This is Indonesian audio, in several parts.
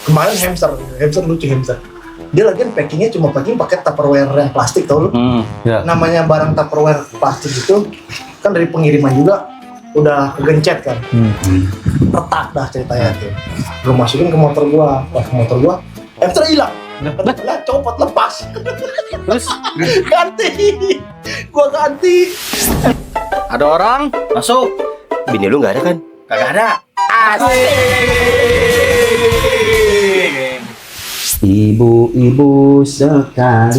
Kemarin hamster lucu hamster. Dia lagi packingnya cuma pakai Tupperware yang plastik tau lu. Ya. Namanya barang Tupperware plastik itu kan dari pengiriman juga udah kegencet kan. Retak dah ceritanya tuh. Lu masukin ke motor gua, pas motor gua hamster hilang. Lah copot lepas. Terus Ganti. Gua ganti. Ada orang masuk. Bini lu nggak ada kan? kagak ada. Ibu-ibu sekalian,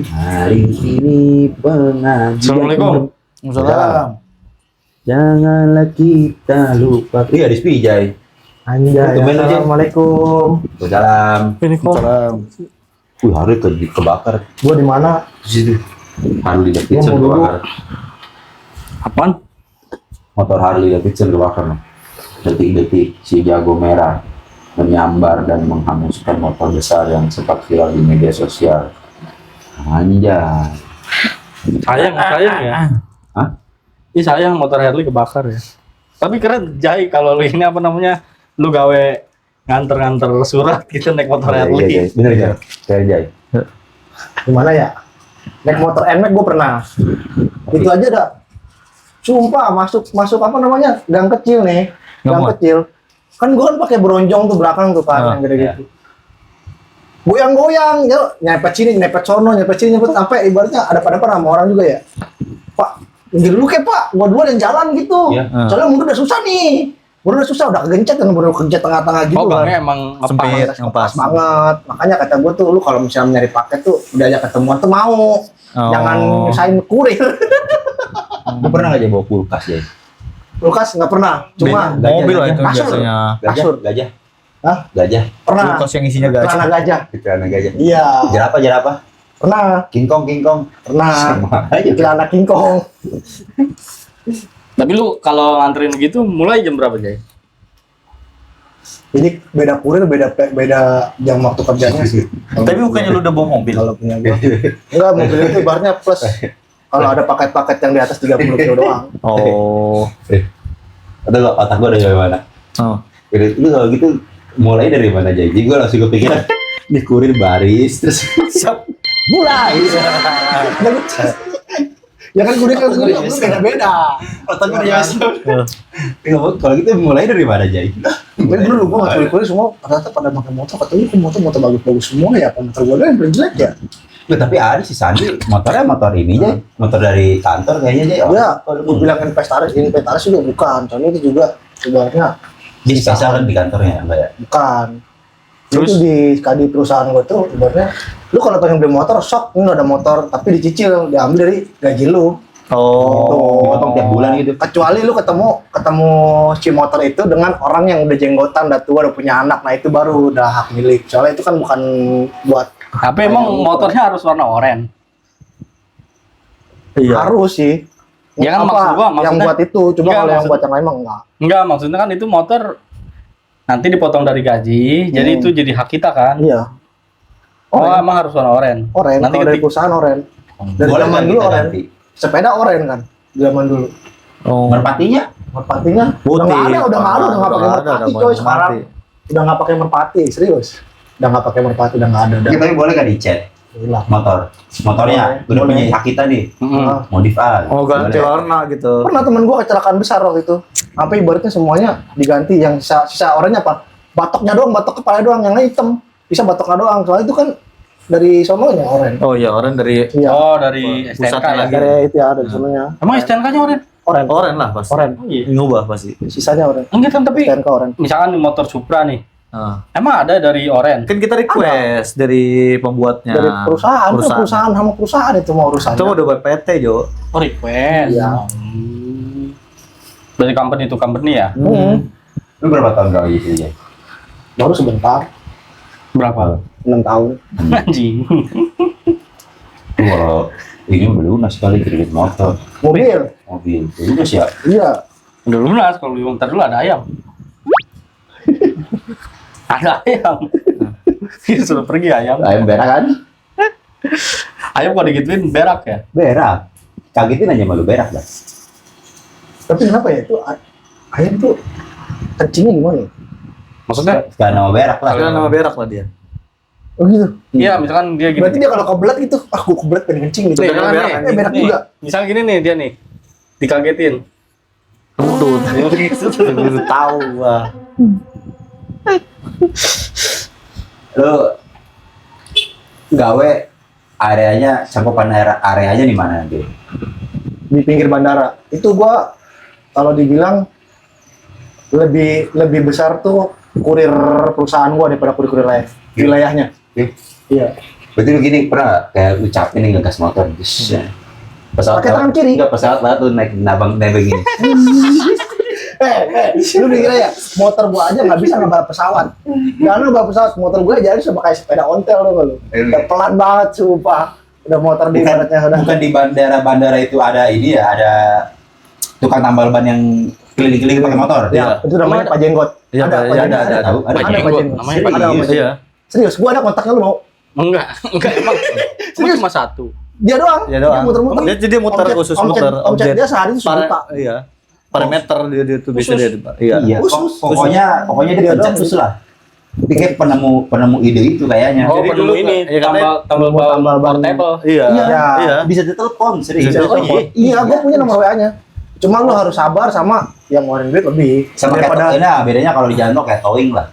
hari ini pengajian. Assalamualaikum. Waalaikumsalam. Janganlah kita lupa. Iya, di Spijay. Anjay. Assalamualaikum. Waalaikumsalam. Waalaikumsalam. Hari kebakar. Gua di mana? Di situ. Harley Davidson Gua mau kebakar. Apaan? Motor Harley Davidson kebakar. Detik-detik si jago merah menyambar dan menghanguskan motor besar yang sempat viral di media sosial. Anjay. Sayang ya. Hah? Ih sayang motor Harley kebakar ya. Tapi keren Jai kalau lu ini apa namanya? Lu gawe nganter-nganter surat gitu naik motor Harley. Iya, bener ya. Kayak Jay. Gimana ya? Naik motor NMAX gue pernah. Itu aja dah. Sumpah masuk apa namanya? Gang kecil nih. Gang Ngemot. kecil. Kan gue kan pakai bronjong tuh belakang tuh kan yang gede gitu. Goyang-goyang, ya, nyepet sini, nyepet sono, nyepet sini, nyepet sampai ibaratnya ada pada sama orang juga ya. Pak, minggir dulu ke Pak, gua dua yang jalan gitu. Iya. Soalnya mundur udah susah nih. Mundur udah susah, udah kegencet kan, baru kegencet tengah-tengah gitu Oh kan. gangnya emang Sempit, ngepas. ngepas. Banget. Makanya kata gue tuh, lu kalau misalnya nyari paket tuh udah aja ketemuan tuh mau. Jangan nyusahin kurir. Lu pernah nggak Jay bawa kulkas Jay? Lukas nggak pernah, cuma Mobil lah itu kasur. biasanya. Kasur. Gajah. Hah? Gajah. Pernah. Kulkas yang isinya gajah. Celana gajah. Celana gajah. Iya. Jerapah. Pernah. King Kong. Pernah. Sama aja. Celana King Kong. Tapi lu kalau nganterin gitu mulai jam berapa Jai? Jadi beda kurir, beda jam waktu kerjanya sih. Tapi bukannya lu udah bawa mobil? Kalau punya gua. Enggak, mobil itu ibaratnya plus. Kalau ada paket-paket yang di atas 30 kilo doang. Oh. Atau gak otak gua dari mana? Oh. Jadi lu kalau gitu mulai dari mana Jay? Jadi gua langsung kepikiran di kurir baris terus siap mulai. Ya kan kurir kan beda-beda. Otak gua udah kalau gitu mulai dari mana Jay? Tapi dulu gua nggak kurir semua ternyata pada pakai motor. Katanya kok motor bagus-bagus semua ya. Apa motor gua yang jelek ya? Nah, tapi ada si Sandi motornya motor ini Jay, motor dari kantor kayaknya Jay. Ya, kalau gua bilang inventaris juga bukan. Soalnya itu juga ibaratnya Dia spesial kan di kantornya enggak ya? bukan. Terus? Itu di perusahaan gua tuh ibaratnya lu kalau pengen beli motor sok ini ada motor tapi dicicil diambil dari gaji lu. Oh. Dipotong tiap bulan gitu. Kecuali lu ketemu si motor itu dengan orang yang udah jenggotan, udah tua, udah punya anak, nah itu baru udah hak milik. Soalnya itu kan bukan buat Tapi emang motornya harus warna oranye. Iya. harus sih. Ya kan Apa, maksud gua, yang maksudnya- buat itu, cuma Enggak, kalau yang maksud- buat yang lain mah enggak. Enggak, maksudnya kan itu motor nanti dipotong dari gaji, jadi itu jadi hak kita kan. Iya. Oh, Oren, emang harus warna oranye. oren. Nanti Kalau dari ketik- perusahaan oren. Dari Boleh zaman kan dulu kita oren. ganti? Sepeda oren kan, zaman dulu. Oh. Merpatinya Merpatinya Putih. udah nggak ada, udah nggak pakai merpati coy sekarang. Udah nggak pakai merpati, serius. Udah nggak pakai merpati, udah nggak ada. Udah tapi boleh kan dicat hilang. motornya udah Boleh. punya hak kita nih Mm-mm. modif A. Oh, ganti Boleh. warna gitu. Pernah temen gua kecelakaan besar waktu itu. Sampai ibaratnya semuanya diganti, yang sisa oranye apa? Batoknya doang, batok kepala doang, yang lain hitam. Bisa batoknya doang. Soalnya itu kan dari sononya oren. Oh iya, orang dari Iya. Oh, dari STNK Pusatnya ya. lagi. Dari itu ya, dari sononya. Emang STNK-nya oranye? Oren. oren lah pasti. Oren. Iya. Ngubah pasti. Sisanya oren. Enggak kan, tapi STNK oren. misalkan di motor Supra nih, Nah. emang ada dari oranye? Kan kita request dari pembuatnya. Dari perusahaan, itu perusahaan sama perusahaan itu mau urusannya. Itu udah buat PT, Jo. Oh, request. Iya. Dari company to company ya? Lu berapa tahun kali gitu ya? Baru sebentar, Berapa? 6 tahun. Anjing. Lu kalau ini beli lunas kali kredit motor Mobil. beli lunas ya. Iya. Udah lunas, kalau lu ntar dulu ada ayam. Ada ayam. Sudah pergi ayam. Ayam berak kan? Ayam kalau digituin berak ya? Berak. Kagetin aja malu berak dah. Tapi kenapa ya itu ayam tuh kencingnya gimana ya? Maksudnya? Gak nama berak lah. Karena nama berak lah dia. Oh gitu. Iya, misalkan dia gini. Berarti dia kalau kebelet gitu, gue kebelet pengen kencing gitu. Nih, Berak, misalkan nih, berak nih, juga. Misalnya gini nih dia nih. Dikagetin. Tuh, itu tahu gua. Lu gawe areanya, cakupan areanya di mana nanti? Di pinggir bandara. Itu gua kalau dibilang lebih besar tuh kurir perusahaan gua daripada kurir wilayahnya. Iya. Berarti lu gini pernah nggak kayak ucapin nih ngegas motor, terus pesawat Pakai tangan kiri. nggak pesawat lah tuh naik nebeng gini. Lu mikir ya, motor gua aja nggak bisa ngebalap pesawat. Karena balap pesawat, motor gua aja sama kayak sepeda ontel lu. Udah pelan banget, sumpah. Udah motor di baratnya udah. Bukan di bandara itu ada ini ya, ada tukang tambal ban yang keliling-keliling pakai motor. Ya, itu namanya Pak Jenggot. Iya, Pak iya, Jenggot. ada. Tahu, Pak Ada Jenggot, Pak Jenggot. namanya Pak Ada Jenggot. Pak Jenggot. Serius, gua ada kontaknya lu mau. Enggak emang. Cuma cuma satu. Dia doang. Dia doang. muter-muter. Dia jadi muter khusus muter Omset dia sehari itu sejuta. Iya. Parameter dia tuh bisa dia. Iya. Iya, Khusus. pokoknya dia Dia doang. pencetus lah. Dia kayak penemu ide itu kayaknya. Oh, Jadi jadi dulu dulu ini ya, katanya tambal ban portable. Iya. Iya. Bisa ditelepon, serius. Bisa Oh, ditelepon. Iya, gua punya nomor WA-nya. Cuma lu harus sabar sama yang ngeluarin duit lebih. sama kayak towing, nah bedanya kalau di jalan tuh kayak towing lah.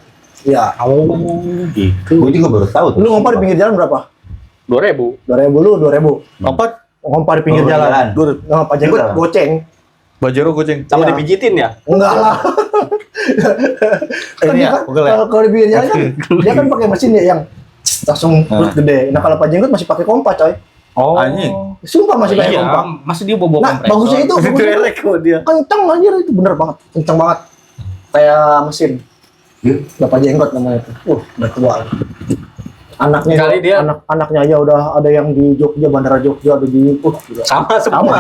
Iya. Gitu. Gue juga baru tahu tuh. Lu ngompar di pinggir jalan berapa? 2000. 2.000 lu, 2.000. Empat. Ngompar di pinggir Oh, jalan. jalan. Nah, Pak Jenggot Jalan. goceng. Bajero kucing. Sama Iya. dipijitin ya? Enggak lah. Kan Ini dia ya, kan pegel ya? kalau di pinggir jalan kan dia kan pakai mesin ya yang langsung perut gede. Nah, kalau Pak Jenggot masih pakai kompa, coy. Oh. Anjing. Sumpah masih pakai Iya, kompa. masih dia bawa Nah, kompresor. bagusnya itu Derek kok dia. kenceng anjir, itu bener banget. Kenceng banget. Kayak mesin. Iya. Bapak Jenggot namanya itu. Udah tua. Anaknya Kali dia- anaknya aja udah ada yang di Jogja, Bandara Jogja, ada di juga. sama semua.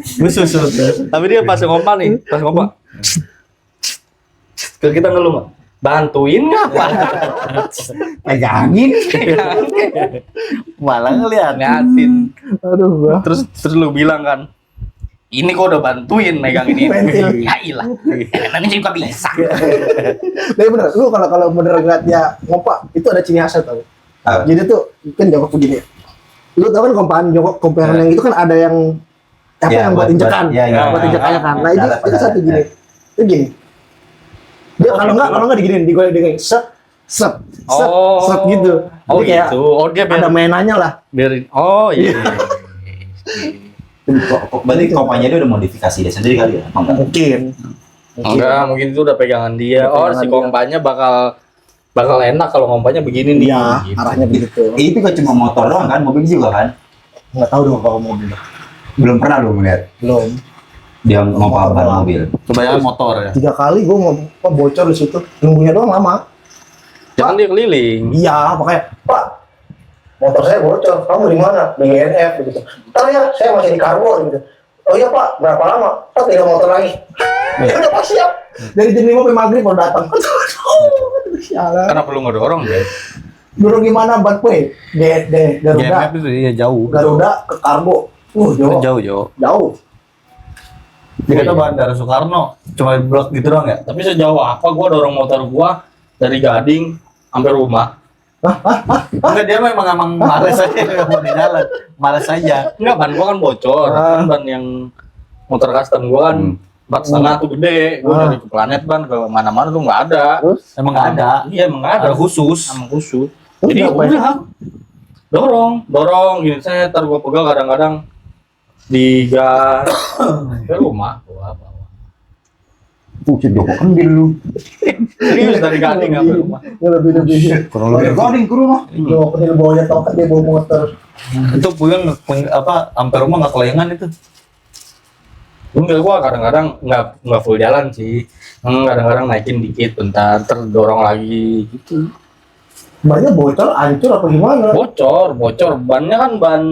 Khusus. Tapi dia pas ngompa nih, pas ngompa. Ke kita ngeluh nggak? Bantuin ngapa? Pegangin. Malah ngeliat. Ngeliatin. Aduh, gua. Terus lu bilang kan, ini kok udah bantuin megang ini. Pentil. Ya ilah. Nanti juga bisa. Tapi bener, lu kalau bener ngeliat dia ngompa, itu ada ciri khasnya tau. Apa? Jadi tuh kan jongkok begini. Lu tau kan komparan yang itu kan ada yang apa Ya, yang buat injekan, buat injekannya kan. Nah, itu satu gini. Itu gini. Dia kalau enggak diginiin, diginiin set gitu. Oh Jadi kayak gitu. Oh dia ada biar mainannya lah. biarin. Oh iya. Berarti kompanya dia udah modifikasi dia sendiri kali ya? Apa enggak? Mungkin. Enggak, mungkin itu udah pegangan dia. Oh, si Pegangan dia. kompanya bakal enak kalau ngompanya begini nih. Iya, Gitu. arahnya begitu. Itu kan cuma motor doang kan, mobil juga kan? Enggak tahu dong kalau mobil. Belum pernah lu melihat Belum. dia ngomong ban mobil. Kebanyakan motor ya. 3 kali gua mau bocor di situ. Nunggunya doang lama. Jangan dia keliling. Iya, makanya, Pak, motor saya bocor, kamu di mana? Di INF gitu. Ntar ya, saya masih di kargo gitu. Oh iya Pak, berapa lama? Pak, 3 motor lagi. Udah Pak, siap. Dari jam 5 sampai maghrib baru datang. Aduh, sialan. Karena perlu ngedorong deh. Dulu gimana ban gue? Garuda. GMF itu iya jauh. Garuda ke kargo. Jauh. Jauh. Dia kata Bandara Soekarno cuma blok gitu doang ya. Tapi sejauh apa gua dorong motor gua dari Gading sampai rumah? Enggak, dia memang males aja nggak mau di jalan. Males aja. Enggak, ban gua kan bocor. Kan ban yang motor custom gua kan 4,5 tuh gede. Gua dari ke planet ban ke mana-mana tuh nggak ada. Emang nggak ada. Iya, emang nggak ada. Ada khusus. Emang khusus. Terus Jadi ngapain? udah dorong gini. Saya ntar gua pegang kadang-kadang di gas ke rumah. Wah, Pucet joko kendil lu. serius dari Gading sampai rumah. Lebih. Kurang lebih. Gading ke rumah. Yo, penil bawanya toket dia bawa motor. Itu pulang sampai rumah nggak kelengan itu. Enggak, gua kadang-kadang nggak full jalan sih. Kadang-kadang naikin dikit bentar, terdorong lagi gitu. Bannya bocor, hancur apa gimana? Bocor, bannya kan ban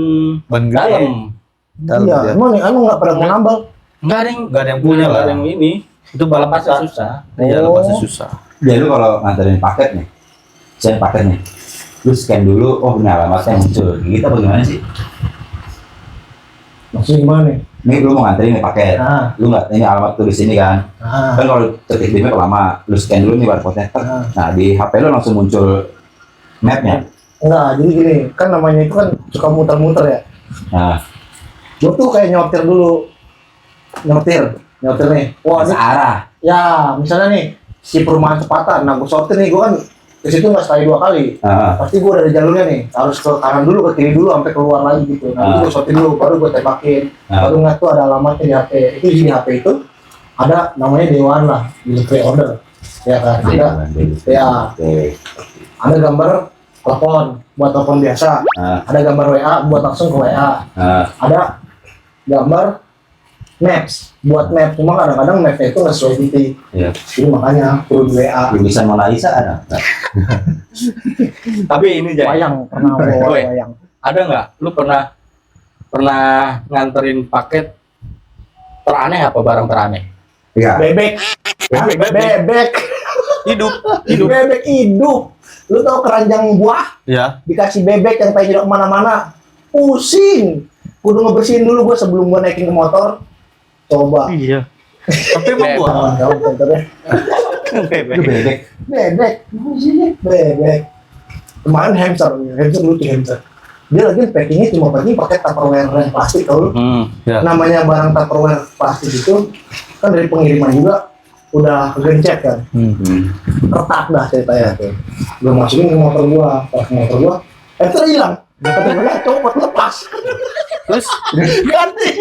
Ban dalam. Dalam Iya, dia. emang nih, anu nggak pada mau nambal. Nggak ada yang punya nggak lah. ada yang ini. Itu Lepasnya susah. Iya, Oh. lepasnya susah. Dia lu kalau nganterin paket nih, saya paket nih, lu scan dulu, oh ini alamatnya muncul, gitu apa gimana sih? Maksudnya gimana nih? Ini lu mau nganterin nih paket, lu nggak ini alamat tuh di sini kan? Kan kalau ketik di map lama, lu scan dulu nih barcode-nya. Nah di HP lu langsung muncul mapnya. Enggak, jadi gini, kan namanya itu kan suka muter-muter ya. Nah, Gue tuh kayak nyortir dulu, nyortir nih. Wah, ini searah. ya misalnya nih si perumahan cepatan, nah gue sortir nih, gue kan ke situ nggak sekali 2 kali. Pasti gue dari jalurnya nih harus ke kanan dulu, ke kiri dulu, sampai keluar lagi gitu. Nah itu gue sortir dulu, baru gue tembakin. Baru ngeliat tuh ada alamatnya di HP. Itu di HP itu ada namanya Dewan lah, di pre-order. Ya kan, ada gambar telepon buat telepon biasa, ada gambar WA buat langsung ke WA, ada gambar maps buat map, cuma kadang-kadang mapnya itu nggak sesuai titik. Jadi makanya perlu di WA. Lukisan Mona Lisa ada. Tapi ini Jay, Pernah bawa Woi. wayang. ada nggak? Lu pernah nganterin paket teraneh apa barang teraneh? Iya. Bebek. Hidup. Bebek hidup. Lu tau keranjang buah Ya. dikasih bebek yang pengen kemana-mana, pusing. Kudu ngebersihin dulu gue sebelum gue naikin ke motor. Coba. Iya. Tapi emang gua Jauh contohnya. Itu bebek. Bebek. Kemarin hamster lucu hamster. Dia lagi packingnya cuma pakai Tupperware yang plastik tau lu. ya. Namanya barang Tupperware plastik itu kan dari pengiriman juga udah kegencet kan. Retak dah ceritanya tuh. Gue masukin ke motor gua, pas motor gua, hilang. Kata gue copot lepas. Terus Ganti.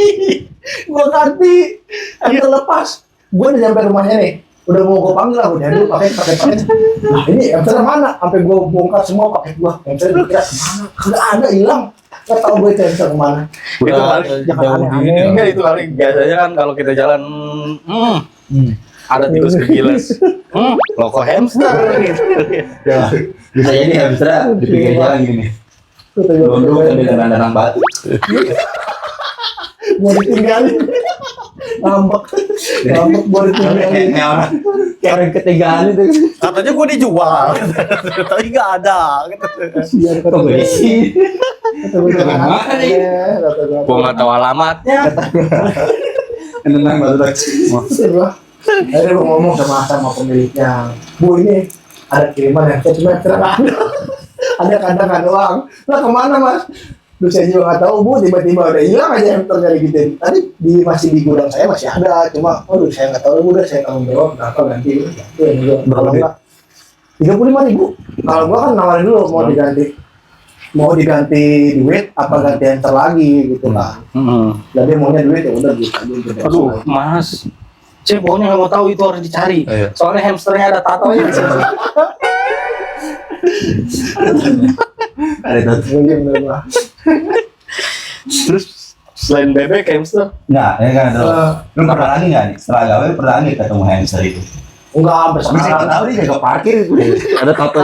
Gua ganti. Lepas. Gua udah nyampe rumahnya nih. Udah mau gua panggil lah, udah dulu pakai. Nah ini hamster mana? Sampai gua bongkar semua paket gua. Hamster dikira kemana? Kagak ada, hilang. Nggak tahu gue itu hamster kemana. Itu paling Jangan jauh aneh-aneh. gini. enggak, itu paling biasanya kan kalau kita jalan ada tikus kegiles. Loko hamster gitu. Bisa jadi hamster di pinggir jalan gini. Lunduk sambil dandang batu. Mau ditinggalin. Ngambek mau ditinggalin. Kayak orang. Kayak orang ketinggalan itu. katanya gua dijual. Tapi nggak ada. Kasihan kata Kok gue. gue sih? Kata gue Kemana nih? kata gue. Gua nggak tahu alamatnya. Dandang batu lagi. Akhirnya gue ngomong sama pemiliknya, Bu ini ada kiriman yang cuma ada kandang doang. Lah kemana mas? Duh saya juga nggak tahu Bu, tiba-tiba udah hilang aja yang terjadi gitu. Tadi masih di gudang saya masih ada, cuma aduh saya nggak tahu Bu, udah saya tanggung jawab berapa ganti. Itu yang juga kalau nggak 35.000. Kalau gua kan nawarin dulu mau diganti duit apa ganti enter lagi gitu kan. Jadi maunya duit ya udah gitu aja. Aduh, Mas. Saya pokoknya nggak mau tahu, itu harus dicari. Iya. Soalnya hamsternya ada tatonya. Ada tuh. Bener-bener. Terus selain bebek, hamster, Enggak, ya kan. Lu pernah lagi nggak nih? Setelah gawe pernah lagi ketemu hamster itu? Enggak sampai Bisa sekarang. tahu dia jaga parkir itu. Ada tato.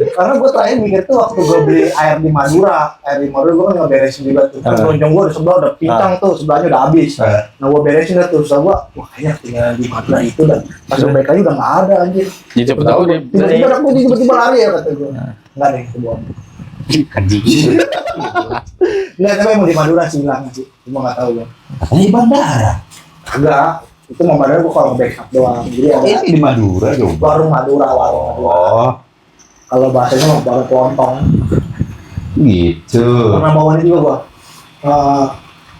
Karena gue terakhir mikir tuh waktu gue beli air di Madura gue kan ngeberesin juga tuh. Kan lonjong gue di sebelah udah pincang tuh, sebelahnya udah habis. Nah gue beresin dah tuh, setelah gue, wah kayaknya tinggal di Madura itu dan pas gue balik lagi udah nggak ada anjir. ya cepet tahu dia. Tiba-tiba lari ya kata gue. Enggak deh, itu bohong. Anjing. Enggak, tapi emang di Madura sih hilang sih, cuma nggak tahu gue. Katanya di bandara. Enggak, itu mau Madura gue kalau backup doang. Jadi ada Ini di Madura coba. warung Madura. Oh, Kalau bahasanya mau baru pontong. gitu. Pernah bawa ini juga gua.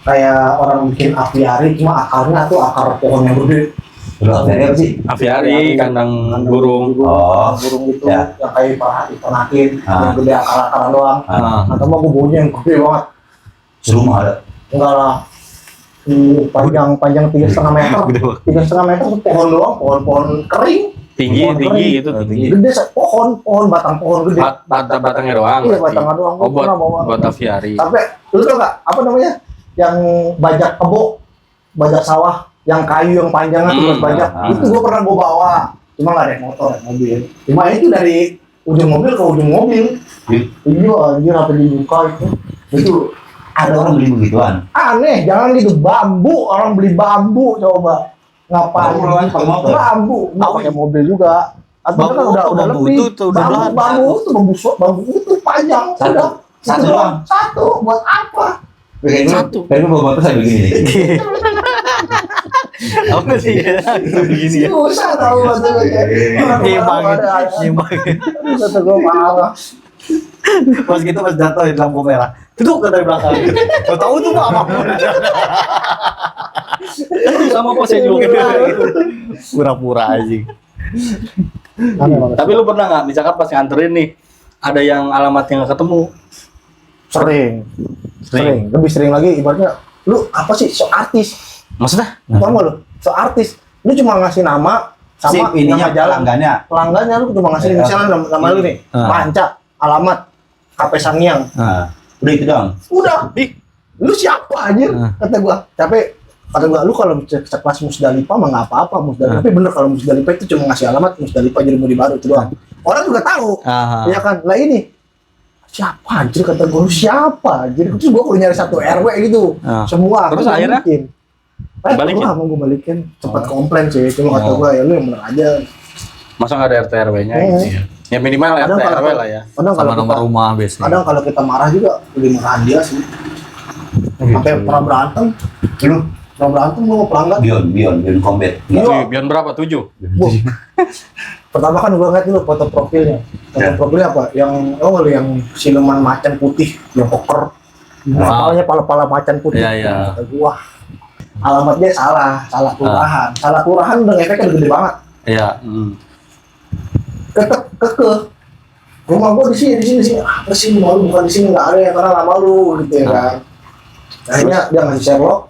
Kayak orang bikin apiari, cuma akarnya tuh akar pohon yang gede. Lu dari apa sih? Aviari, kandang burung. Oh, burung gitu, ya. yang kayak diternakin, Ah. yang gede akar-akaran doang. Atau mau gua baunya yang gede banget. Serumah ada. Enggak lah. Panjang 3,5 meter. 3,5 meter tuh pohon doang, pohon kering. Tinggi Pohon kering. gitu. Tinggi. Gede pohon batang pohon gede. Batangnya doang. Iya, berarti. batangnya doang. Oh, Gua pernah bawa. buat aviari. Sampai lu tau nggak apa namanya yang bajak kebo, bajak sawah, yang kayu yang panjangnya tuh buat bajak, itu gua pernah bawa, cuma nggak ada motor, mobil. Cuma itu dari ujung mobil ke ujung mobil. Iya anjir, apa dibuka itu Ada orang beli begituan. aneh, jangan gitu bambu, orang beli bambu coba ngapain? Bambu doang, pakai motor? Bambu, nggak pakai mobil juga. Atau kan udah bambu lebih. itu udah belahan. Bambu itu panjang. Satu Udah. doang? Itu Satu doang? Satu buat apa? Satu. Kan gue bawa motor saya begini nih. Apa sih ya? Begini ya. Susah tahu maksudnya. Nyimbang. Kata gue marah. Pas gitu pas jatuh di lampu merah. Duduk dari belakang. Kau tahu tuh apa? Sama kok saya juga gitu. Pura-pura aja. Tapi lu pernah nggak misalkan pas nganterin nih ada yang alamatnya nggak ketemu? Sering. Lebih sering lagi ibaratnya lu apa sih so artis? Maksudnya? Tau gak lu? So artis. Lu cuma ngasih nama sama ininya nama jalan. Pelanggannya lu cuma ngasih misalnya nama lu nih. Panca, alamat, KP Sangyang. Udah itu dong. Udah. Lu siapa aja? Kata gua. Kata gua lu kalau sekelas Musdalifah mah nggak apa-apa Musdalifah. Tapi bener kalau Musdalifah itu cuma ngasih alamat Musdalifah jadi Mudi Baru itu doang. Orang juga tahu. Ya kan? Lah ini siapa anjir kata gua lu siapa anjir. Terus gua kudu nyari satu RW gitu. Semua. Terus akhirnya balikin. Gua balikin. Cepat komplain sih. Cuma kata gua ya lu yang bener aja. Masa nggak ada RT RW-nya gitu ya? Ya minimal RT RW lah ya. Sama nomor rumah biasanya. Kadang kalau kita marah juga lebih marahan dia sih. Sampai pernah berantem. Lu pernah berantem lu mau pelanggan? Bion combat. Bion berapa? 7? Wah. Pertama kan gua ngeliat dulu foto profilnya. Foto profilnya apa? Yang yang siluman macan putih, yang koker. Kepalanya pala-pala macan putih. Iya. Kata gua, alamatnya salah kelurahan. Salah kelurahan udah efeknya udah gede banget. Iya. Keke. Rumah gua di sini. Apa sih rumah lu bukan di sini nggak ada ya karena lama lu gitu ya kan. Akhirnya dia ngasih Sherlock.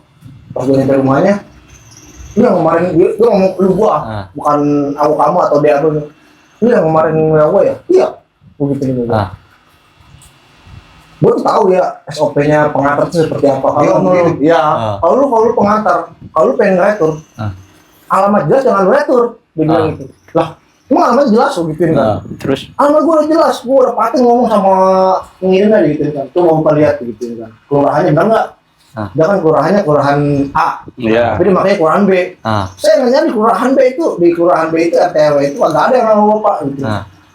Pas gua nyampe rumahnya, lu yang kemarin gua ngomong lu gua, bukan aku kamu atau dia aku. Lu yang kemarin ngomong gua ya? Iya. Gua gitu nih gua. Gua tuh tahu ya SOP-nya pengantar itu seperti apa. Kalau lu pengantar, kalau lu pengen retur, alamat jelas jangan lu retur. Dia bilang gitu. Lah, emang alamat jelas lu gituin kan? Terus? Alamat gua udah jelas, gua udah pasti ngomong sama pengirimnya gitu kan. Tuh mau buka lihat gitu kan. Kelurahannya benar nggak? Dia kan kelurahannya kelurahan A, tapi dimakanya kelurahan B. Saya nanya di kelurahan B itu, RT RW itu agak ada yang nama bapak gitu.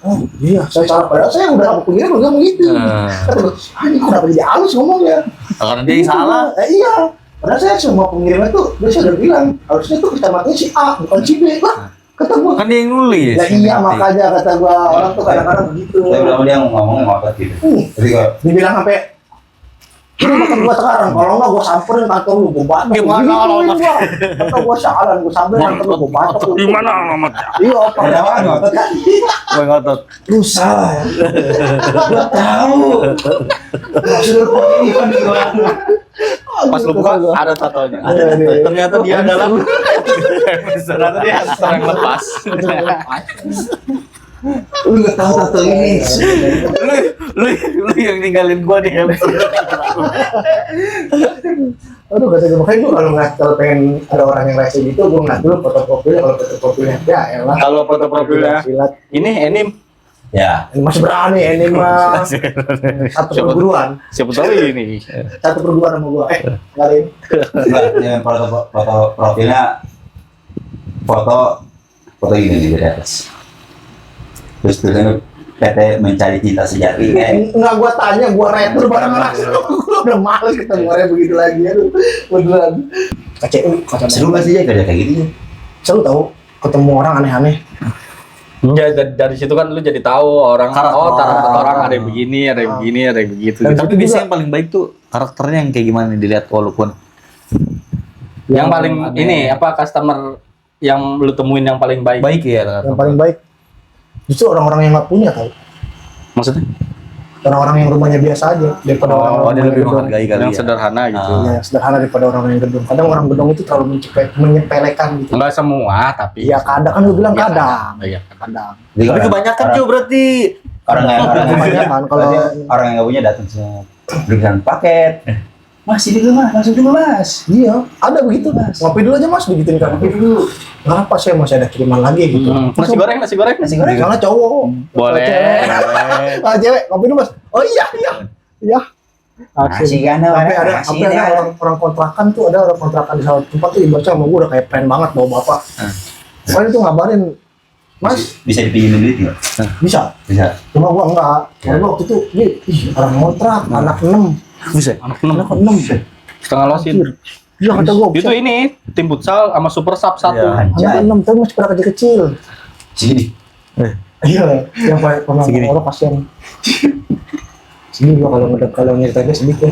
Oh iya, saya salah padahal saya udah aku pengirim udah begitu. Kata gue, ini kenapa jadi halus ngomongnya? Karena dia yang salah. Iya, padahal saya semua pengirimnya tuh, dia sudah bilang harusnya tuh kecamatannya si A bukan si B lah. Kata gue, Kan dia yang nulis. ya iya makanya kata gue orang tuh kadang-kadang begitu. Saya bilang dia ngomongnya ngotot gitu. Jadi kalau Dibilang sampai ini makan gua sekarang, kalau enggak gua samperin kantor lu, gua batok. Gimana alamat? Atau gua salah, gua samperin kantor lu, gua batok. Di mana alamatnya? Iya, apa? ada apa ngotot kan? Gue ngotot. Lu salah ya. Gua tahu. Maksud lu ini kan di luar. Pas lu buka ada tatonya. Ternyata dia adalah ternyata dia seorang lepas. Lu nggak tahu tato ini. Lu yang ninggalin gua di hamster. Aduh, kata gue makanya gue kalau pengen ada orang yang rese gitu, gue ngeliat dulu foto profilnya. Kalau foto profilnya, ya elah. Kalau foto profilnya ini Enim. Ya. Ini masih berani, ini mah satu perguruan. Siapa tahu ini. Satu perguruan sama gue. Nggak ada ini. Enggak, yang foto profilnya foto ini di atas. Terus tulisannya PT mencari cinta sejati kayak. Enggak gua tanya, gua retur barang langsung. Gua udah males ketemu orang begitu lagi. Aduh, beneran. Kacau. Seru gak sih ya kerja kayak gitu ya? Seru tau ketemu orang aneh-aneh. Ya dari situ kan lu jadi tahu orang karakter orang ada yang begini, ada yang begini, ada yang begitu. Dan Tapi biasanya yang paling baik tuh karakternya yang kayak gimana dilihat walaupun yang paling ini apa customer yang lu temuin yang paling baik? baik ya. Yang paling baik justru orang-orang yang nggak punya tau. Maksudnya? Orang-orang yang rumahnya biasa aja daripada orang-orang dia yang lebih gedung. menghargai kali Yang ya. sederhana gitu. Ya, sederhana daripada orang yang gedung. Kadang orang gedung itu terlalu menyepelekan gitu. Enggak semua tapi. Iya kadang kan lu bilang Ya, kadang. Iya. Kadang. Jadi Tapi kebanyakan juga berarti orang yang Kebanyakan kalau orang yang nggak punya datang semua berikan paket. Mas ini dulu mas, masuk dulu mas. iya ada begitu mas. Ngopi dulu aja mas, begituin kan. Ngopi dulu. Nggak apa saya masih ada kiriman lagi gitu. Nasi goreng. Soalnya cowok. Boleh. Kalau cewek, ngopi dulu mas. Oh iya. Masih kan Sampai ada orang kontrakan tuh, ada orang kontrakan di salah tempat tuh ibaratnya sama gue udah kayak keren banget bawa bapak. Soalnya tuh ngabarin, mas bisa dipinjemin duit nggak? bisa. Bisa. Cuma gua enggak. Karena gua waktu itu, orang kontrak, anak 6. Buset. Anak 6. Anak 6. Setengah losin. Iya kata gue. Itu ini tim futsal sama super sub 1. Iya. Anak 6 tapi masih pada kecil-kecil. Sini. Iya, yang pernah Segini. orang kasihan. Sedih gua kalau nyeritain sedih ya.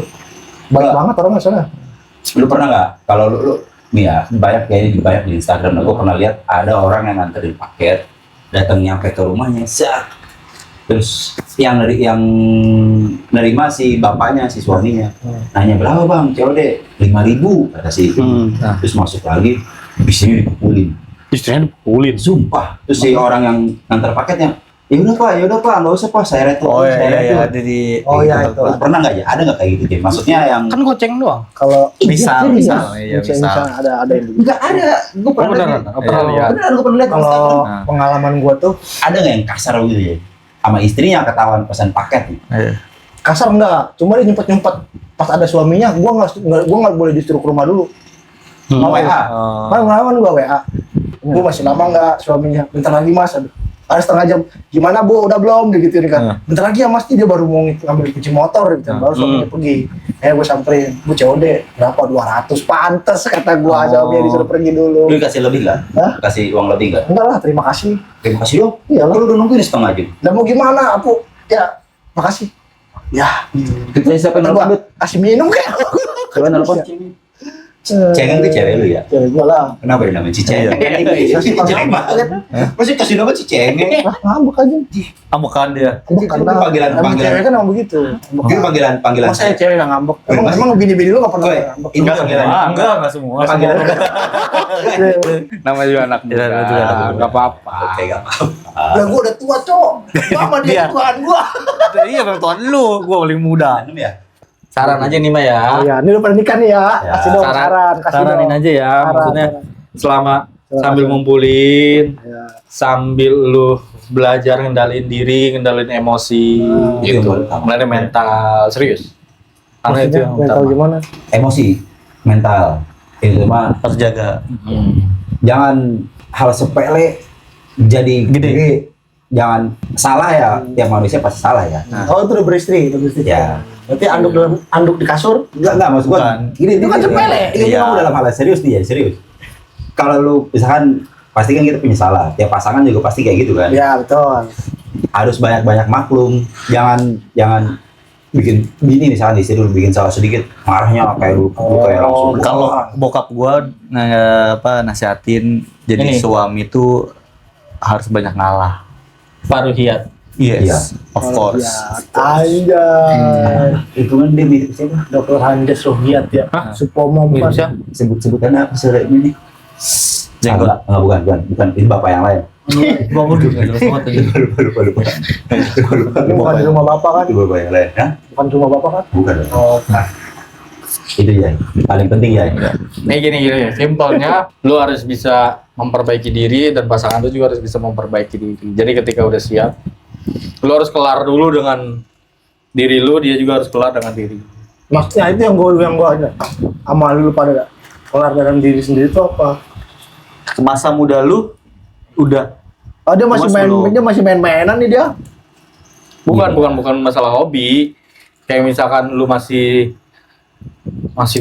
Baik Enggak. banget orangnya sana. Lu pernah nggak kalau lu nih ya banyak di Instagram, gue pernah lihat ada orang yang nganterin paket, datang nyampe ke rumahnya, terus yang nerima si bapaknya, si suaminya, nanya berapa bang, COD 5.000 kata si itu, Nah. terus masuk lagi, istrinya dipukulin, Istrinya dipukulin. sumpah, terus si orang yang nganter paketnya, ya udah pak, nggak usah pak, saya retur, Oh saya iya, retur. ada di Oh iya itu. Pernah nggak ya? Ada nggak kayak gitu? Jay? Maksudnya yang Kan goceng doang. Kalau Misal, iya, misal. ada yang begitu. nggak ada, gue pernah Beneran, lihat. pernah lihat. Beneran, gue pernah lihat. Kalau Nah. pengalaman gua tuh Ada nggak yang kasar gitu ya? Sama istrinya ketahuan pesan paket nih. Iya. kasar enggak, cuma dia nyempet pas ada suaminya, gua nggak boleh disuruh ke rumah dulu. Hmm. WA. Oh. Pengalaman gua WA. Gua masih lama enggak suaminya. Bentar lagi Mas. Ada setengah jam. Gimana Bu? Udah belum? Gitu kan. Bentar lagi ya Mas, dia baru mau ngambil kunci motor gitu. Baru suaminya pergi. Gua samperin. Bu COD berapa? 200. Pantes kata gua, suaminya disuruh pergi dulu. Lu kasih lebih nggak? Hah? Kasih uang lebih nggak? Enggak lah, terima kasih. Terima kasih dong. Iya lah. Lu udah nungguin setengah jam. Dan mau gimana? Aku ya makasih. Ya, Kita siapa kata yang gua, nelfon? kasih minum kayak. Siapa yang nelfon? Cengeng tuh cewek lu ya? Cewek gua lah. Kenapa dia namanya Cicengeng? Jelek banget. Masih kasih nama Cicengeng. Lah, ngambek aja. Amukan dia. Ngambek karena emang Panggilan. cewek kan emang begitu. Itu panggilan Masa ya cewek nggak ngambek? Emang bini-bini lu nggak pernah Gue, ngambek? itu panggilan. Enggak semua. Panggilan. Namanya juga anak muda. Iya, namanya juga anak muda. Enggak apa-apa. Oke, gak apa-apa. Lah gua udah tua, Cok. Lama dia Iya. tuaan gua. Iya, memang tuan lu, gua paling muda. Anu ya? Saran aja nih Mbak ya. Iya, ini udah pada nikah nih ya. Ya. Kasih dong saran, kasih Saranin dong. aja ya. Saran, Maksudnya saran. selama Saran. sambil ngumpulin, Ya. sambil lu belajar ngendalin diri, ngendalin emosi, Itu gitu. yang utama. Ngendalin mental, serius. Karena itu Maksudnya yang mental utama. gimana? Emosi, mental. Itu mah Harus jaga. jangan hal sepele jadi gede. Jangan salah ya, tiap manusia pasti salah ya. Oh, itu udah beristri, Ya. Berarti anduk di kasur. Enggak maksud gua. Bukan. Gini, Itu kan sepele. Ini Iya. mau dalam hal serius nih ya, serius. Kalau lu misalkan pasti kan kita punya salah. Tiap pasangan juga pasti kayak gitu kan. Ya, betul. Harus banyak-banyak maklum. Jangan bikin bini misalkan istri lu bikin salah sedikit, marahnya kayak lu kayak langsung. Kalau bokap gua nasihatin jadi Ini. suami tuh harus banyak ngalah. Paruhiyat. Yes, Iya. of course. Anjay. Itu kan dia mirip siapa? Dr. Handes Rohiat ya. Supomo Mirip bukan? siapa? Sebut-sebutan apa sore ini? Jenggot. Bukan. Ini bapak yang lain. Bangun dulu, jelas banget tadi. Lupa. Ini bukan di rumah bapak kan? Itu bapak yang lain. Hah? Bukan di rumah bapak kan? Bukan. Oh, Itu ya. Paling penting ya. Nih gini, simpelnya lu harus bisa memperbaiki diri dan pasangan lu juga harus bisa memperbaiki diri. Jadi ketika udah siap, lu harus kelar dulu dengan diri lu, dia juga harus kelar dengan diri. maksudnya itu yang gua ada. Sama lu pada kelar dalam diri sendiri itu apa? Masa muda lu udah Oh, dia masih Puas belum? main-mainan nih dia. Bukan masalah hobi. Kayak misalkan lu masih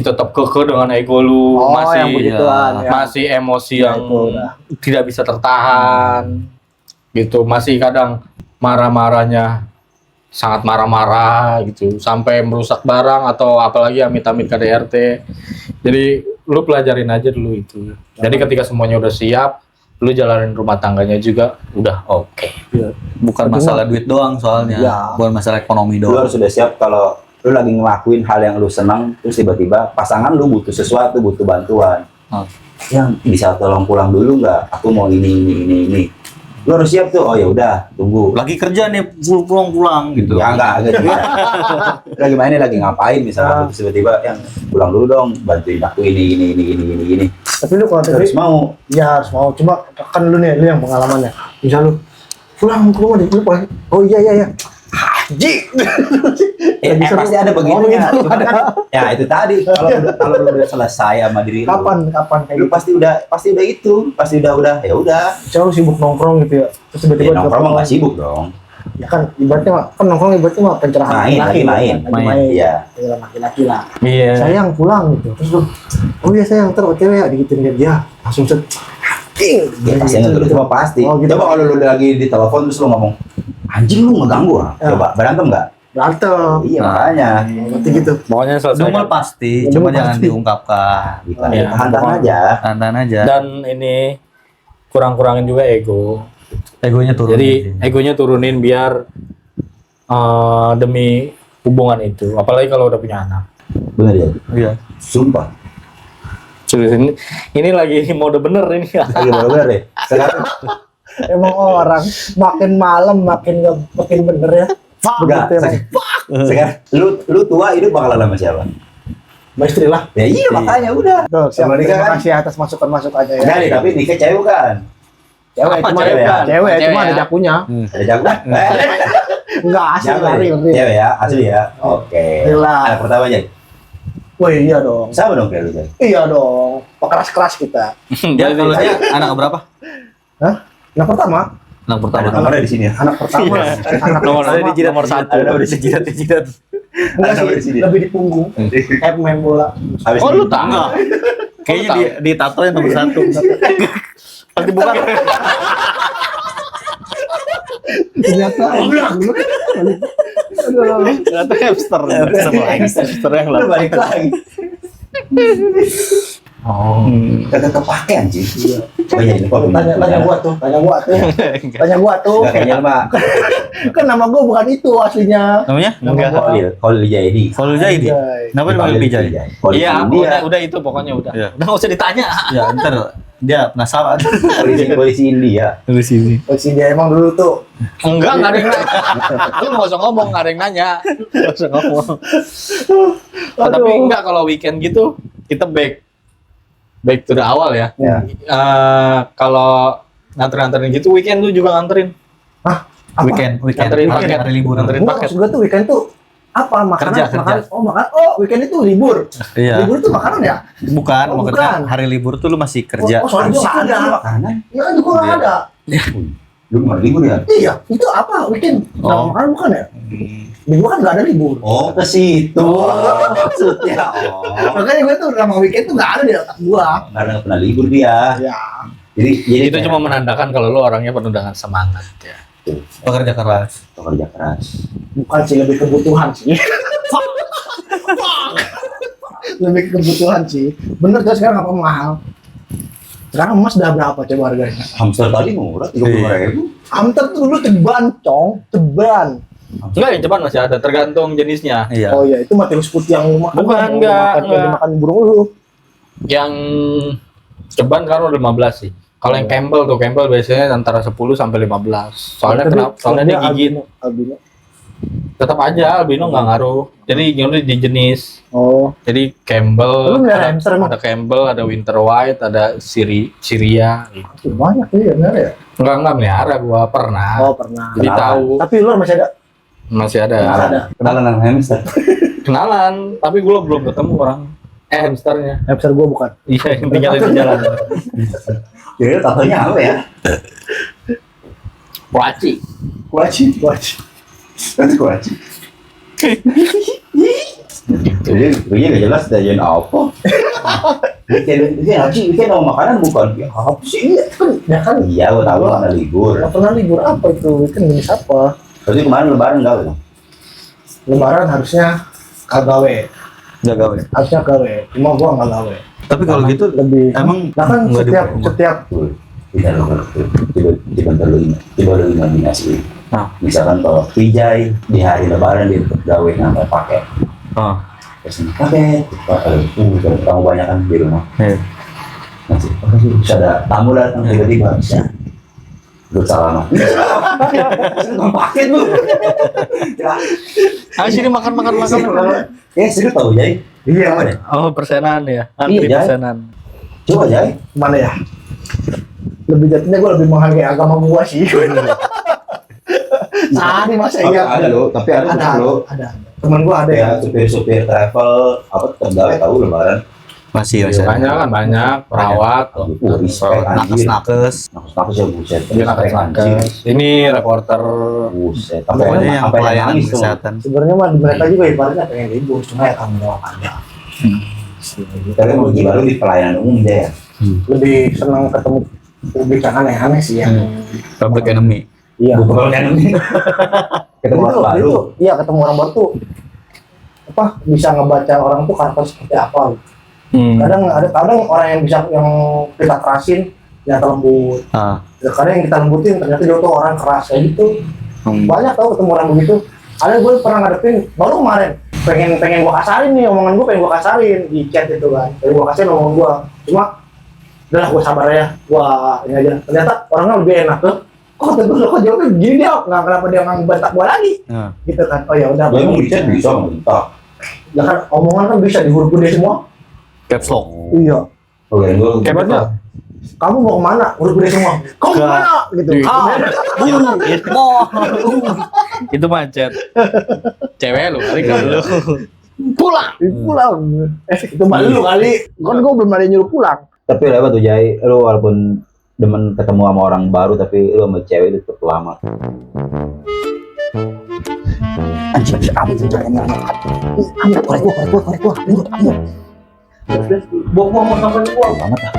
tetap kekeh dengan ego lu, Oh, masih yang begituan, ya. masih emosi Ya, yang itu udah. tidak bisa tertahan. Gitu, masih kadang marah-marahnya sangat marah-marah gitu, sampai merusak barang atau apalagi amit-amit KDRT. Jadi lu pelajarin aja dulu itu. Jadi ketika semuanya udah siap, lu jalanin rumah tangganya juga udah oke. bukan masalah duit doang soalnya, Ya. bukan masalah ekonomi Lu doang. harus sudah siap kalau lu lagi ngelakuin hal yang lu senang, terus tiba-tiba pasangan lu butuh sesuatu, butuh bantuan. Yang bisa tolong pulang dulu nggak? Aku mau ini. Lu harus siap tuh. Oh ya udah, tunggu. Lagi kerja nih, pulang gitu. Ya enggak juga. Lagi main lagi ngapain misalnya terus tiba-tiba yang pulang dulu dong, bantuin aku ini. Tapi lu kalau Harus mau. ya harus mau. Cuma kan lu nih, lu yang pengalamannya. Misal lu pulang ke rumah lu pulang. Oh iya. Haji. Pasti ada begini. Oh, begitu. Cuma kan, ya itu tadi kalau lu udah selesai sama diri lu. Kapan kayak Lu gitu? pasti udah itu, pasti udah ya udah. Misalnya lu sibuk nongkrong gitu ya. Terus Ya tiba-tiba nongkrong mah telepon. nggak sibuk dong. Ya kan ibaratnya kan nongkrong ibaratnya mah pencerahan Main, lagi main. kan? Lagi main. Iya. Pencerahan laki-laki lah. Iya. Sayang pulang gitu. Terus lu, oh iya sayang ntar OTW ya digituin dia. Langsung set. Ya pasti nggak terus mah pasti. Oh, gitu. Coba kalau lu lagi di telepon terus lu ngomong, anjing lu ngeganggu ah. Ya. Coba berantem nggak? Berantem. Iya makanya. Berarti gitu. Pokoknya selesai. Dumel pasti, Dumel cuma pasti. jangan diungkapkan. Kita Iya. tahan aja. Tahan aja. Dan ini kurang-kurangin juga ego. Egonya turun. Jadi egonya turunin biar demi hubungan itu. Apalagi kalau udah punya anak. Bener ya. Iya. Sumpah. Serius, ini lagi mode bener ini. Lagi bener deh. Sekarang Emang orang makin malam makin bener ya. enggak. Begitu emang. Sekarang lu tua hidup bakalan sama siapa? Mbak istri lah. Ya iya makanya udah. Tuh, Sama nikah terima kan? kasih atas masukan-masukannya ya. Enggak nih, tapi nikah cewek bukan. Cewek Apa cuma cewek? cewek Cewek cuma ya? ada jakunya. Ada jago kan? Enggak asli Cewek. lari ngerti. Cewek ya, asli ya. Oke. Gila. Anak pertama aja. Wah iya dong. Sama dong kayak lu Jay. Iya dong. Keras-keras kita. Dia kalau dia anak berapa? Hah? Yang pertama, Anak pertama. Ada nomornya di sini ya. anak pertama, Iya. anak Nomor pertama. ada di nomor 1. Ada nomor di sini. Jidat. Enggak ada nomor di sih, sini. lebih di punggung. Main bola. Habis Oh ini. lu tahu? Enggak. Kayaknya di tato yang nomor 1. Pasti bukan. Ternyata Ternyata hamster. Hamster yang Lu balik lagi. Oh. Kagak kepake anjing. Oh iya, ini kok tanya gua tuh. Tanya gua tuh. Enggak kayaknya mah. Kan nama gua bukan itu aslinya. Namanya? Enggak. Khalil Jaidi. Kalau Jaidi. Kenapa dipanggil Pijay? Iya, dia. udah itu pokoknya udah. Iya. Udah nggak usah ditanya. Ya, ntar dia penasaran. Polisi India. Di sini. Posisi dia emang dulu tuh. Enggak ada yang nanya. Lu nggak usah ngomong, nggak ada yang nanya. Nggak usah ngomong. Oh, tapi enggak kalau weekend gitu kita back to the awal ya. Ya. Kalau nganterin gitu weekend lu juga nganterin. Hah? Apa? Weekend. Nganterin paket. Hari libur. Nganterin Enggak, paket. maksud gua tuh weekend tuh apa makanan? Kerja. Makan, oh weekend itu libur. Iya. Libur itu makanan ya? Bukan, Oh, maksudnya bukan. hari libur tuh lu masih kerja. Oh, soalnya gua nggak ada. Makanan. Ya kan gua nggak ada. Lu mau libur ya? Iya, itu apa weekend? Oh. Makanan bukan ya? Minggu kan nggak ada libur. Oh, ke situ. Maksudnya. Oh. Makanya gue tuh nama weekend tuh nggak ada di otak gua. Karena nggak pernah libur dia. Ya. Jadi Itu cuma menandakan kalau lu orangnya penuh dengan semangat ya. Pekerja keras. kerja keras. Bukan sih, lebih kebutuhan sih. Lebih kebutuhan sih. Bener kan sekarang apa mahal? Sekarang emas udah berapa coba harganya? Hamster tadi murah 30.000. Hamster tuh dulu ceban, cong. Ceban. Enggak, yang ceban masih ada, tergantung jenisnya. Iya. Oh iya, itu mah tikus putih yang lu makan. Bukan, yang lu enggak, makan, yang enggak. dimakan burung lu. Yang ceban kan udah 15 sih. Kalau yang Campbell biasanya antara 10 sampai 15. Soalnya Tapi kenapa? Soalnya dia gigit. albino. Tetap aja albino nggak ngaruh. Jadi nyuruh di jenis. Oh. Jadi Campbell, Lu melihara hamster emang? ada Campbell, ada Winter White, ada Syria gitu. Banyak ya, bener ya? Enggak melihara gua pernah. Oh pernah. Jadi Kenalan. tahu Tapi lu masih ada? masih ada. Masih ada. Kenalan sama hamster. Kenalan, tapi gua belum ketemu orang. Hamsternya. Hamster gua bukan. Iya, yang tinggal di jalan. Jadi tatonya apa ya? Kuaci. Wajib. Itu kuaci. Jadi dia nggak jelas dayan apa. Weekend mau makanan bukan? Ya, Apa sih? Iya kan, ya kan. iya, gua tahu karena libur. Nggak pernah libur apa itu? Weekend jenis apa? Berarti kemarin lebaran enggak lo? Lebaran harusnya kagawe. Nggak gawe. Harusnya gawe. Cuma gua nggak gawe. Tapi kalau gitu Lebih. emang Nah kan nggak setiap Tuh, coba lu imajinasi. Nah. Misalkan kalau Vijay di hari lebaran dia gawe ngambil paket. Oh. Terus paket, kamu banyak kan di rumah. Iya. Masih, bisa ada tamu datang tiba-tiba bisa. Lu salah mah. Paket lu. Ya, Ah, sini makan. serius tau Jay? Iya. Apa deh? Oh, persenan ya. Antri Iya. persenan. Coba Jay. Mana ya? Lebih jatuhnya gua lebih menghargai agama gua sih. Sehari masa iya. Ada lo, tapi ada lo. Ada. Temen gua ada Ya ya. supir-supir travel apa tetap gawe tahu lebaran. Masih banyak kan, banyak perawat, Respect anjir. nakes. Nakes ya buset. dia Respect, anjir. nakes. Ini reporter. Buset. Pokoknya yang pelayanan nangis tuh. kesehatan. Sebenarnya mah mereka juga ibaratnya pengen ribut, cuma ya tanggung jawab aja. Tapi mau gimana di pelayanan umum dia ya. Lebih senang ketemu publik yang aneh-aneh sih ya. Public enemy. Iya. Bukan yang ini. Ketemu orang baru. Itu, iya ketemu orang baru tuh apa bisa ngebaca orang tuh karakter seperti apa. Kadang orang yang bisa yang kita kerasin ternyata lembut. Kadang yang kita lembutin ternyata dia tuh orang keras kayak gitu. Banyak tau ketemu orang begitu. Ada gue pernah ngadepin baru kemarin pengen gua kasarin nih omongan gue, pengen gua kasarin di chat itu kan, pengen gua kasarin omongan gua, cuma udahlah gua sabar ya, gua ini aja. Ternyata orangnya lebih enak tuh. Kok kok jawabnya gini dia, nggak kenapa dia nggak bantak gua lagi, gitu kan. Oh ya udah. Gue mau di chat bisa minta. Ya kan omongan kan bisa dihuruf gede semua. Caps lock. Iya. Oke, gue Hebatnya. Kamu mau kemana? Huruf gede semua. Kamu mau kemana? Gitu. Itu macet. Cewek lu kali kan lu. Pulang. Itu mah lu kali. Kan gua belum ada nyuruh pulang. Tapi lewat tuh Jai, lu walaupun demen ketemu sama orang baru tapi lu sama cewek itu tetap lama. Anjir, kamu korek gua. Bawa sampai gua. Banget ah.